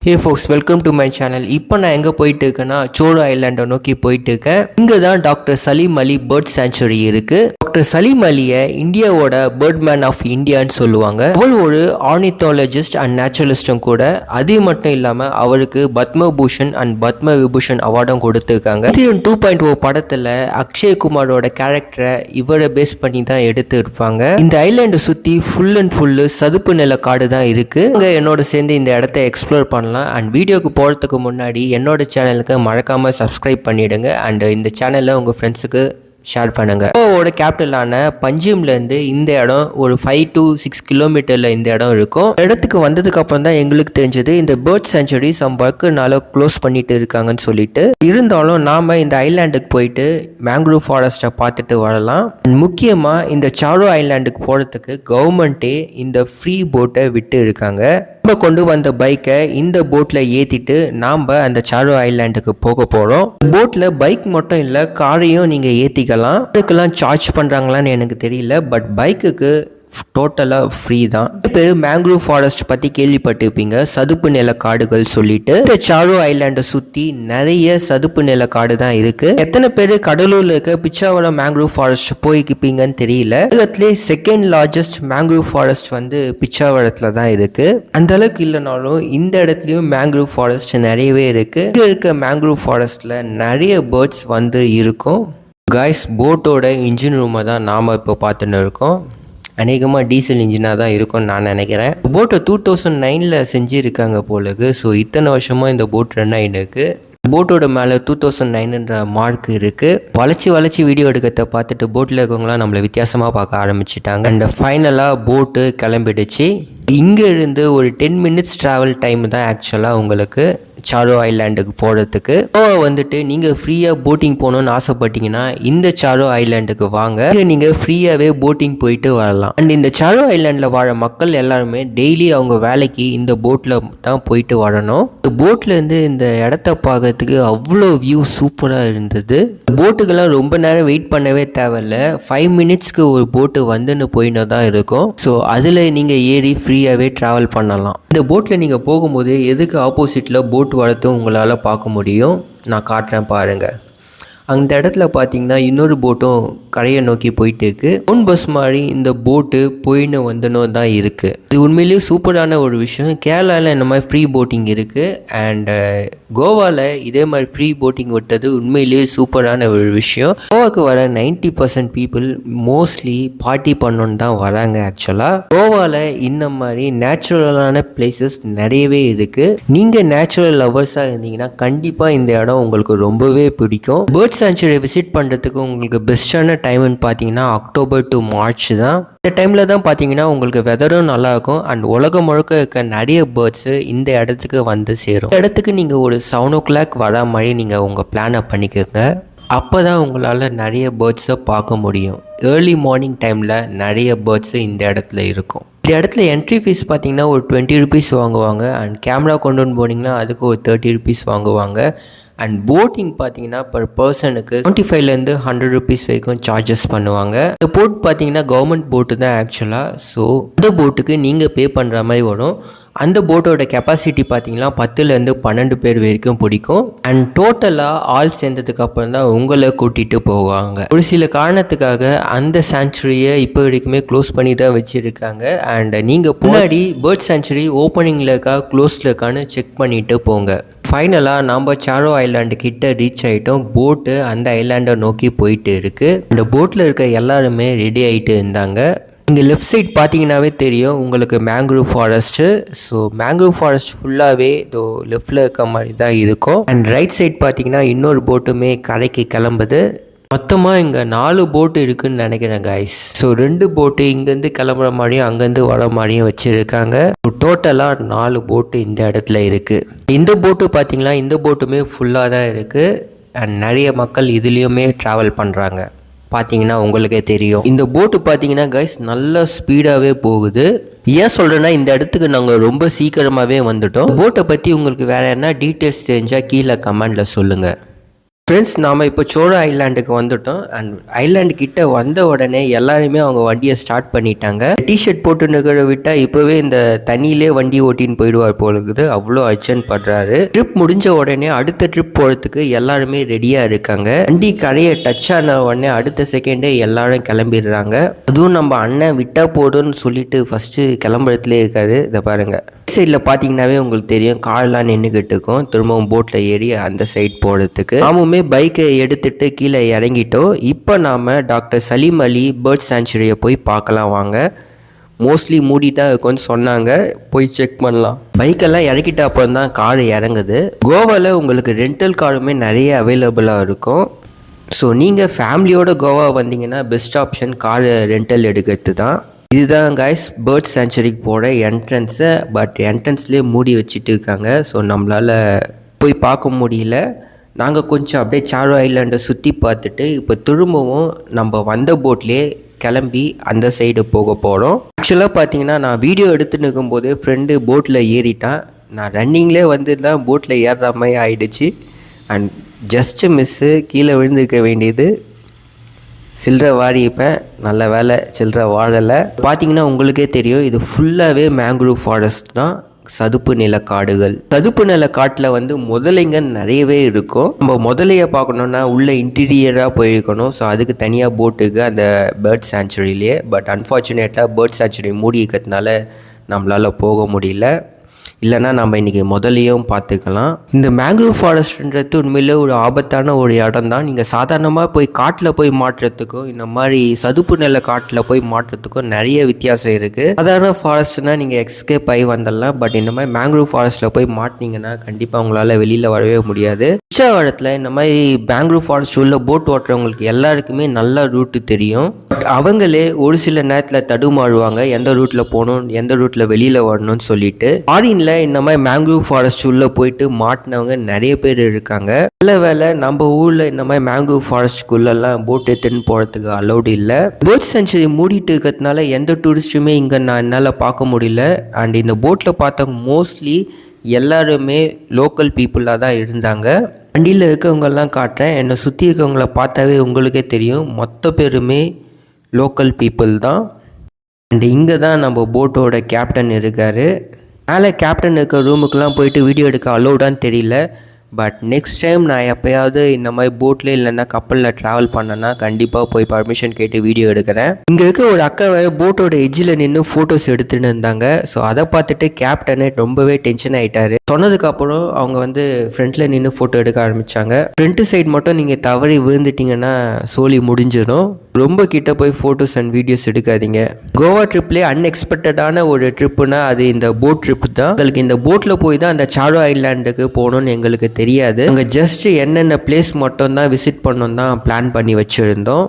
Hey folks, welcome to my channel. இப்போ நான் எங்கே போயிட்டு இருக்கேன்னா சோலோ ஐலாண்டை நோக்கி போயிட்டு இருக்கேன். இங்கே தான் டாக்டர் சலீம் அலி பேர்ட் சாங்சுரி இருக்குது. டாக்டர் சலீம் அலியை இந்தியாவோட பேர்ட் மேன் ஆஃப் இந்தியான்னு சொல்லுவாங்க. அவர் ஒரு ஆர்னித்தாலஜிஸ்ட் அண்ட் நேச்சுரலிஸ்டும் கூட. அது மட்டும் இல்லாமல் அவருக்கு பத்மபூஷன் அண்ட் பத்ம விபூஷன் அவார்டும் கொடுத்துருக்காங்க. 2.0 படத்தில் அக்ஷய்குமாரோட கேரக்டரை இவரை பேஸ் பண்ணி தான் எடுத்து இருப்பாங்க. இந்த ஐலாண்டை சுற்றி ஃபுல் அண்ட் ஃபுல்லு சதுப்பு நில காடு தான் இருக்குது. இங்கே என்னோட சேர்ந்து இந்த இடத்த எக்ஸ்ப்ளோர் பண்ணலாம். அண்ட் வீடியோக்கு போகிறதுக்கு முன்னாடி என்னோட சேனலுக்கு மறக்காமல் சப்ஸ்கிரைப் பண்ணிவிடுங்க. அண்ட் இந்த சேனலில் உங்கள் ஃப்ரெண்ட்ஸுக்கு ஷேர் பண்ணுங்கள். கோவாவோட கேபிட்டலான பஞ்சிம்லேருந்து இந்த இடம் ஒரு 5 to 6 கிலோமீட்டரில் இந்த இடம் இருக்கும். இடத்துக்கு வந்ததுக்கு அப்புறம் தான் எங்களுக்கு தெரிஞ்சது இந்த பேர்ட் சாங்சுரி சம் ஒர்க்குனால க்ளோஸ் பண்ணிட்டு இருக்காங்கன்னு சொல்லிட்டு. இருந்தாலும் நாம் இந்த ஐலாண்டுக்கு போயிட்டு மேங்க்ரூவ் ஃபாரஸ்ட்டை பார்த்துட்டு வரலாம். முக்கியமாக இந்த சாரோ ஐலாண்டுக்கு போகிறதுக்கு கவர்மெண்ட்டே இந்த ஃப்ரீ போட்டை விட்டு இருக்காங்க. நம்ம கொண்டு வந்த பைக்கை இந்த போட்டில் ஏற்றிட்டு நாம் அந்த சாரோ ஐலாண்டுக்கு போக போகிறோம். போட்டில் பைக் மட்டும் இல்லை, காரையும் நீங்கள் ஏற்றிக்கலாம். இதுக்கெல்லாம் சார்ஜ் பண்ணுறாங்களான்னு எனக்கு தெரியல, பட் பைக்குக்கு டோட்டலாக ஃப்ரீ தான். பேர் மேங்க்ரூவ் ஃபாரஸ்ட் பற்றி கேள்விப்பட்டிருப்பீங்க, சதுப்பு நில காடுகள் சொல்லிட்டு. இந்த சாரோ ஐலாண்டை சுற்றி நிறைய சதுப்பு நில காடு தான் இருக்குது. எத்தனை பேர் கடலூரில் இருக்க பிச்சாவரம் மேங்க்ரூவ் ஃபாரஸ்ட் போய்க்கிப்பீங்கன்னு தெரியல. உலகத்திலே செகண்ட் லார்ஜஸ்ட் மேங்க்ரூவ் ஃபாரஸ்ட் பிச்சாவரத்தில் தான் இருக்குது. அந்த அளவுக்கு இல்லைனாலும் இந்த இடத்துலையும் மேங்க்ரூவ் ஃபாரஸ்ட் நிறையவே இருக்குது. இங்கே இருக்க மேங்க்ரூவ் ஃபாரஸ்ட்டில் நிறைய பேர்ட்ஸ் இருக்கும். காய்ஸ், போட்டோட இன்ஜின் ரூமை தான் நாம் இப்போ பார்த்துன்னு இருக்கோம். அநேகமாக டீசல் இன்ஜினாக தான் இருக்கும்னு நான் நினைக்கிறேன். போட்டை 2009 செஞ்சுருக்காங்க போலுக்கு. ஸோ இத்தனை வருஷமாக இந்த போட் ரன் ஆகிட்டு இருக்குது. போட்டோட மேலே 2009 மார்க் இருக்குது. வளைச்சி வீடியோ எடுக்கிறத பார்த்துட்டு போட்டில் இருக்கவங்களாம் நம்மளை வித்தியாசமாக பார்க்க ஆரம்பிச்சிட்டாங்க. அண்ட் ஃபைனலாக போட்டு கிளம்பிடுச்சு. இங்கே இருந்து ஒரு 10 minutes ட்ராவல் டைம் தான் ஆக்சுவலாக உங்களுக்கு சாரோ ஐலாண்டுக்கு போகிறதுக்கு. நீங்கள் ஃப்ரீயாக போட்டிங் போகணுன்னு ஆசைப்பட்டீங்கன்னா இந்த சாரோ ஐலாண்டுக்கு வாங்க. நீங்கள் ஃப்ரீயாகவே போட்டிங் போயிட்டு வரலாம். அண்ட் இந்த சாரோ ஐலாண்டில் வாழ மக்கள் எல்லாருமே டெய்லி அவங்க வேலைக்கு இந்த போட்டில் தான் போயிட்டு வரணும். இந்த போட்லேருந்து இந்த இடத்த பார்க்கறதுக்கு அவ்வளோ வியூ சூப்பராக இருந்தது. போட்டுக்கெல்லாம் ரொம்ப நேரம் வெயிட் பண்ணவே தேவையில்ல. 5 minutesக்கு ஒரு போட்டு வந்துன்னு போயின்னு தான் இருக்கும். ஸோ அதில் நீங்கள் ஏறி ஃப்ரீயாகவே ட்ராவல் பண்ணலாம். இந்த போட்டில் நீங்கள் போகும்போது எதுக்கு ஆப்போசிட்டில் போட் வரதும் உங்களால் பார்க்க முடியும். நான் காட்டுறேன் பாருங்கள். அந்த இடத்துல பார்த்தீங்கன்னா இன்னொரு போட்டும் கரையை நோக்கி போயிட்டு இருக்கு. ஓன் பஸ் மாதிரி இந்த போட்டு போயின்னு வந்துன்னு தான் இருக்குது. இது உண்மையிலேயே சூப்பரான ஒரு விஷயம். கேரளாவில் இந்த மாதிரி ஃப்ரீ போட்டிங் இருக்குது. அண்டு கோவாவில் இதே மாதிரி ஃப்ரீ போட்டிங் விட்டது உண்மையிலேயே சூப்பரான ஒரு விஷயம். கோவாவுக்கு வர 90% பீப்புள் மோஸ்ட்லி பார்ட்டி பண்ணணுன்னு தான் வராங்க. ஆக்சுவலாக கோவாவில் இந்த மாதிரி நேச்சுரலான பிளேசஸ் நிறையவே இருக்குது. நீங்கள் நேச்சுரல் லவர்ஸாக இருந்தீங்கன்னா கண்டிப்பாக இந்த இடம் உங்களுக்கு ரொம்பவே பிடிக்கும். பேர்ட் சாங்சுரி விசிட் பண்ணுறதுக்கு உங்களுக்கு பெஸ்ட்டான டைம்னு பார்த்தீங்கன்னா அக்டோபர் to மார்ச் தான். இந்த டைமில் தான் பார்த்தீங்கன்னா உங்களுக்கு வெதரும் நல்லாயிருக்கும். அண்ட் உலகம் முழுக்க இருக்க நிறைய பேர்ட்ஸு இந்த இடத்துக்கு வந்து சேரும். இந்த இடத்துக்கு நீங்கள் ஒரு 7 o'clock வர மாதிரி நீங்கள் உங்கள் பிளானை பண்ணிக்கோங்க. அப்போ தான் உங்களால் நிறைய பேர்ட்ஸை பார்க்க முடியும். ஏர்லி மார்னிங் டைமில் நிறைய பேர்ட்ஸு இந்த இடத்துல இருக்கும். இந்த இடத்துல என்ட்ரி ஃபீஸ் பார்த்தீங்கன்னா ஒரு 20 rupees வாங்குவாங்க. அண்ட் கேமரா கொண்டு வந்து போனீங்கன்னா அதுக்கு ஒரு 30 rupees வாங்குவாங்க. அண்ட் போட்டிங் பார்த்தீங்கன்னா பர் பர்சனுக்கு 25 to 100 rupees வரைக்கும் சார்ஜஸ் பண்ணுவாங்க. இந்த போட் பார்த்தீங்கன்னா கவர்மெண்ட் போட்டு தான் ஆக்சுவலாக. ஸோ இந்த போட்டுக்கு நீங்கள் பே பண்ணுற மாதிரி வரும். அந்த போட்டோட கெப்பாசிட்டி பார்த்தீங்கன்னா 10 to 12 பேர் வரைக்கும் பிடிக்கும். அண்ட் டோட்டலாக ஆள் சேர்ந்ததுக்கு அப்புறம் தான் உங்களை கூட்டிகிட்டு போவாங்க. ஒரு சில காரணத்துக்காக அந்த சாங்சுரியை இப்போ வரைக்குமே க்ளோஸ் பண்ணி தான் வச்சுருக்காங்க. அண்ட் நீங்கள் முன்னாடி பேர்ட் சாங்சுரி ஓப்பனிங்கில் இருக்கா க்ளோஸில் இருக்கான்னு செக் பண்ணிவிட்டு போங்க. ஃபைனலாக நம்ம சாரோ ஐலாண்டு கிட்ட ரீச் ஆகிட்டோம். போட்டு அந்த ஐலாண்டை நோக்கி போயிட்டு இருக்குது. இந்த போட்டில் இருக்க எல்லாருமே ரெடி ஆகிட்டு இருந்தாங்க. இங்கே லெஃப்ட் சைட் பார்த்தீங்கன்னாவே தெரியும் உங்களுக்கு mangrove forest. So mangrove forest ஃபுல்லாகவே இதோ லெஃப்டில் இருக்க மாதிரி தான் இருக்கும். அண்ட் ரைட் சைட் பார்த்தீங்கன்னா இன்னொரு போட்டுமே கரைக்கு கிளம்புது. மொத்தமாக இங்கே 4 போட்டு இருக்குதுன்னு நினைக்கிறேன் கைஸ். ஸோ 2 போட்டு இங்கேருந்து கிளம்புற மாதிரியும் அங்கேருந்து வர மாதிரியும் வச்சுருக்காங்க. டோட்டலாக 4 போட்டு இந்த இடத்துல இருக்குது. இந்த போட்டு பார்த்தீங்கன்னா இந்த போட்டுமே ஃபுல்லாக தான் இருக்குது. அண்ட் நிறைய மக்கள் இதுலேயுமே ட்ராவல் பண்ணுறாங்க. பார்த்தீங்கன்னா உங்களுக்கே தெரியும். இந்த போட்டு பார்த்தீங்கன்னா கைஸ் நல்ல ஸ்பீடாகவே போகுது. ஏன் சொல்கிறேன்னா இந்த இடத்துக்கு நாங்கள் ரொம்ப சீக்கிரமாகவே வந்துட்டோம். போட்டை பற்றி உங்களுக்கு வேறு என்ன டீட்டெயில்ஸ் தெரிஞ்சால் கீழே கமெண்டில் சொல்லுங்கள். ஃப்ரெண்ட்ஸ், நாம் இப்போ சோழ ஐலாண்டுக்கு வந்துட்டோம். அண்ட் ஐலாண்டு கிட்ட வந்த உடனே எல்லாருமே அவங்க வண்டியை ஸ்டார்ட் பண்ணிட்டாங்க. டிஷர்ட் போட்டு நிகழ விட்டால் இப்போவே இந்த தண்ணியிலே வண்டி ஓட்டின்னு போயிடுவார் போல இருக்குது. அவ்வளோ அர்ஜென்ட் படுறாரு. ட்ரிப் முடிஞ்ச உடனே அடுத்த ட்ரிப் போகிறதுக்கு எல்லாருமே ரெடியாக இருக்காங்க. வண்டி கரையை டச் ஆன உடனே அடுத்த செகண்டே எல்லாரும் கிளம்பிடுறாங்க. அதுவும் நம்ம அண்ணன் விட்டா போதும்னு சொல்லிட்டு ஃபஸ்ட்டு கிளம்புறதுலேயே இருக்காரு. இதை பாருங்கள், சைடில் பார்த்தீங்கன்னாவே உங்களுக்கு தெரியும், கார்லாம் நின்றுக்கிட்டு இருக்கும். திரும்பவும் போட்டில் ஏறி அந்த சைட் போகிறதுக்கு நாமுமே பைக்கை எடுத்துகிட்டு கீழே இறங்கிட்டோம். இப்போ நாம் டாக்டர் சலீம் அலி பேர்ட் சாங்சுரியை போய் பார்க்கலாம் வாங்க. மோஸ்ட்லி மூடிட்டா இருக்கும்னு சொன்னாங்க, போய் செக் பண்ணலாம். பைக்கெல்லாம் இறக்கிட்ட அப்புறம் தான் கார் இறங்குது. கோவாவில் உங்களுக்கு ரெண்டல் காருமே நிறைய அவைலபிளாக இருக்கும். ஸோ நீங்கள் ஃபேமிலியோட கோவா வந்தீங்கன்னா பெஸ்ட் ஆப்ஷன் கார் ரெண்டல் எடுக்கிறது தான். இதுதான் கைஸ் பேர்ட் சாங்சுரிக்கு போகிற என்ட்ரன்ஸு. பட் என்ட்ரன்ஸ்லேயே மூடி வச்சுட்டு இருக்காங்க. ஸோ நம்மளால் போய் பார்க்க முடியல. நாங்கள் கொஞ்சம் அப்படியே சாரோ ஐலாண்டை சுற்றி பார்த்துட்டு இப்போ திரும்பவும் நம்ம வந்த போட்லேயே கிளம்பி அந்த சைடு போக போகிறோம். ஆக்சுவலாக பார்த்தீங்கன்னா நான் வீடியோ எடுத்து நிற்கும்போது ஃப்ரெண்டு போட்டில் ஏறிட்டான். நான் ரன்னிங்லேயே வந்து தான் போட்டில் ஏறுற மாதிரி ஆயிடுச்சு. அண்ட் ஜஸ்ட்டு மிஸ்ஸு, கீழே விழுந்துக்க வேண்டியது. சில்லற வாரி இப்போ நல்ல வேலை சில்லற வாழலை. பார்த்தீங்கன்னா உங்களுக்கே தெரியும், இது ஃபுல்லாகவே மேங்க்ரூவ் ஃபாரஸ்ட் தான். சதுப்பு நில காடுகள். சதுப்பு நில காட்டில் வந்து முதலைங்க நிறையவே இருக்கும். நம்ம முதலையை பார்க்கணுன்னா உள்ள இன்டீரியராக போயிருக்கணும். ஸோ அதுக்கு தனியாக போட்டுக்கு அந்த பேர்ட் சாங்சுரியிலே. பட் அன்ஃபார்ச்சுனேட்டாக பேர்ட் சாங்சுரி மூடி இருக்கிறதுனால நம்மளால் போக முடியல. இல்லைனா நம்ம இன்றைக்கி முதலையும் பார்த்துக்கலாம். இந்த மேங்க்ரூவ் ஃபாரஸ்ட்ன்றது உண்மையிலே ஒரு ஆபத்தான ஒரு இடம் தான். நீங்கள் சாதாரணமாக போய் காட்டில் போய் மாட்டுறதுக்கும் இந்த மாதிரி சதுப்பு நில காட்டில் போய் மாட்டுறதுக்கும் நிறைய வித்தியாசம் இருக்குது. சாதாரண ஃபாரஸ்ட்னால் நீங்கள் எஸ்கேப் ஆகி வந்துடலாம். பட் இந்த மாதிரி மேங்க்ரூவ் ஃபாரஸ்ட்டில் போய் மாட்டினீங்கன்னா கண்டிப்பாக உங்களால் வெளியில் வரவே முடியாது. உச்சவாடத்தில் இந்த மாதிரி மேங்க்ரூவ் ஃபாரஸ்ட் உள்ள போட் ஓட்டுறவங்களுக்கு எல்லாருக்குமே நல்ல ரூட்டு தெரியும். பட் அவங்களே ஒரு சில நேரத்தில் தடுமாறுவாங்க, எந்த ரூட்டில் போகணும், எந்த ரூட்டில் வெளியில் வரணும்னு சொல்லிட்டு. ஃபாரின்ல இந்த மாதிரி மேங்க்ரூவ் ஃபாரஸ்ட் உள்ள போயிட்டு மாட்டினவங்க நிறைய பேர் இருக்காங்க. நல்ல வேலை நம்ம ஊரில் இந்த மாதிரி மேங்க்ரூவ் ஃபாரஸ்ட்குள்ளெல்லாம் போட் எடுத்துன்னு போகிறதுக்கு அலௌடு இல்லை. பேர்ட் சாங்சுரி மூடிட்டு இருக்கிறதுனால எந்த டூரிஸ்ட்டுமே இங்கே என்னால் பார்க்க முடியல. அண்ட் இந்த போட்டில் பார்த்தவங்க மோஸ்ட்லி எல்லாருமே லோக்கல் பீப்புளாக தான் இருந்தாங்க. வண்டியில் இருக்கவங்கெல்லாம் காட்டுறேன். என்னை சுற்றி இருக்கவங்கள பார்த்தாவே உங்களுக்கே தெரியும், மொத்த பேருமே லோக்கல் பீப்புள் தான். அண்ட் இங்கே தான் நம்ம போட்டோட கேப்டன் இருக்கார். மேலே கேப்டன் இருக்க ரூமுக்கெலாம் போயிட்டு வீடியோ எடுக்க அலோடான்னு தெரியல. பட் நெக்ஸ்ட் டைம் நான் எப்போயாவது இந்த மாதிரி போட்டில் இல்லைன்னா கப்பலில் ட்ராவல் பண்ணேன்னா கண்டிப்பாக போய் பர்மிஷன் கேட்டு வீடியோ எடுக்கிறேன். இங்கே இருக்க ஒரு அக்காவை போட்டோட எஜ்ஜில் நின்று ஃபோட்டோஸ் எடுத்துகிட்டு இருந்தாங்க. ஸோ அதை பார்த்துட்டு கேப்டனே ரொம்பவே டென்ஷன் ஆகிட்டாரு. சொன்னதுக்கப்புறம் அவங்க வந்து ஃப்ரண்ட்டில் நின்று ஃபோட்டோ எடுக்க ஆரம்பித்தாங்க. ஃப்ரண்ட் சைடு மட்டும் நீங்கள் தவறி விழுந்துட்டிங்கன்னா சோலி முடிஞ்சிடும். ரொம்ப கிட்ட போய் ஃபோட்டோஸ் அண்ட் வீடியோஸ் எடுக்காதீங்க. கோவா ட்ரிப்லேயே அன்எக்ஸ்பெக்டடான ஒரு ட்ரிப்புனா அது இந்த போட் ட்ரிப் தான். எங்களுக்கு இந்த போட்டில் போய் தான் அந்த சாரோ ஐலாண்டுக்கு போகணுன்னு எங்களுக்கு தெரியாது. அங்கே ஜஸ்ட் என்னென்ன பிளேஸ் மட்டும் தான் விசிட் பண்ணணும் தான் பிளான் பண்ணி வச்சுருந்தோம்.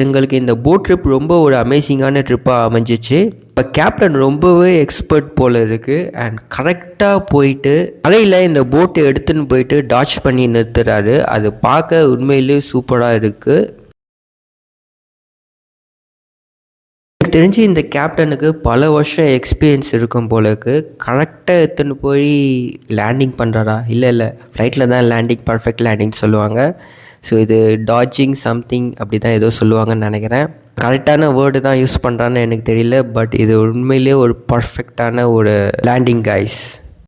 எங்களுக்கு இந்த போட் ட்ரிப் ரொம்ப ஒரு அமேசிங்கான ட்ரிப்பாக அமைஞ்சிச்சு. இப்போ கேப்டன் ரொம்பவே எக்ஸ்பர்ட் போல் இருக்குது. அண்ட் கரெக்டாக போயிட்டு அறையில் இந்த போட்டை எடுத்துன்னு போயிட்டு டாச் பண்ணி நிறுத்துறாரு. அது பார்க்க உண்மையிலேயே சூப்பராக இருக்குது. எனக்கு தெரிஞ்சு இந்த கேப்டனுக்கு பல வருஷம் எக்ஸ்பீரியன்ஸ் இருக்கும் போலக்கு. கரெக்டாக எடுத்துன்னு போய் லேண்டிங் பண்ணுறாரா? இல்லை ஃப்ளைட்டில் தான் லேண்டிங், பர்ஃபெக்ட் லேண்டிங் சொல்லுவாங்க. ஸோ இது டாஜிங் சம்திங் அப்படி தான் ஏதோ சொல்லுவாங்கன்னு நினைக்கிறேன். கரெக்டான வேர்டு தான் யூஸ் பண்ணுறான்னு எனக்கு தெரியல. பட் இது உண்மையிலேயே ஒரு பர்ஃபெக்டான ஒரு லேண்டிங் கைஸ்.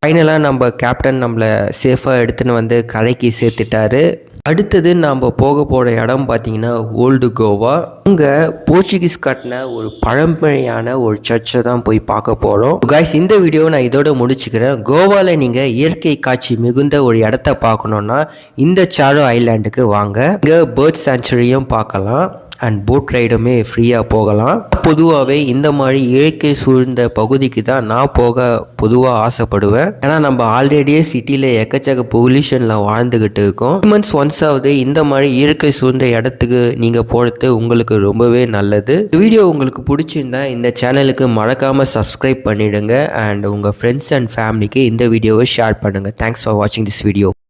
ஃபைனலாக நம்ம கேப்டன் நம்மளை சேஃபாக எடுத்துன்னு வந்து கரைக்கு சேர்த்துட்டாரு. அடுத்தது நாம் போக போகிற இடம் பார்த்திங்கன்னா ஓல்டு கோவா. அங்கே போர்ச்சுகீஸ் கட்டின ஒரு பழம்பெரியான ஒரு சர்ச்சை தான் போய் பார்க்க போகிறோம். கைஸ், இந்த வீடியோவை நான் இதோட முடிச்சுக்கிறேன். கோவாவில் நீங்கள் இயற்கை காட்சி மிகுந்த ஒரு இடத்த பார்க்கணுன்னா இந்த சாரோ ஐலாண்டுக்கு வாங்க. இங்கே பேர்ட் சாங்சுரியும் பார்க்கலாம் அண்ட் போட் ரைடுமே ஃப்ரீயாக போகலாம். பொதுவாகவே இந்த மாதிரி இயற்கை சூழ்ந்த பகுதிக்கு தான் நான் போக பொதுவாக ஆசைப்படுவேன். ஏன்னா நம்ம ஆல்ரெடியே சிட்டியில் எக்கச்சக்க பொல்யூஷனில் வாழ்ந்துக்கிட்டு இருக்கோம். 2 months ஒன்ஸாவது இந்த மாதிரி இயற்கை சூழ்ந்த இடத்துக்கு நீங்கள் போகிறது உங்களுக்கு ரொம்பவே நல்லது. வீடியோ உங்களுக்கு பிடிச்சிருந்தா இந்த சேனலுக்கு மறக்காமல் சப்ஸ்கிரைப் பண்ணிவிடுங்க. அண்ட் உங்கள் ஃப்ரெண்ட்ஸ் அண்ட் ஃபேமிலிக்கு இந்த வீடியோவை ஷேர் பண்ணுங்கள். தேங்க்ஸ் ஃபார் வாட்சிங் திஸ் வீடியோ.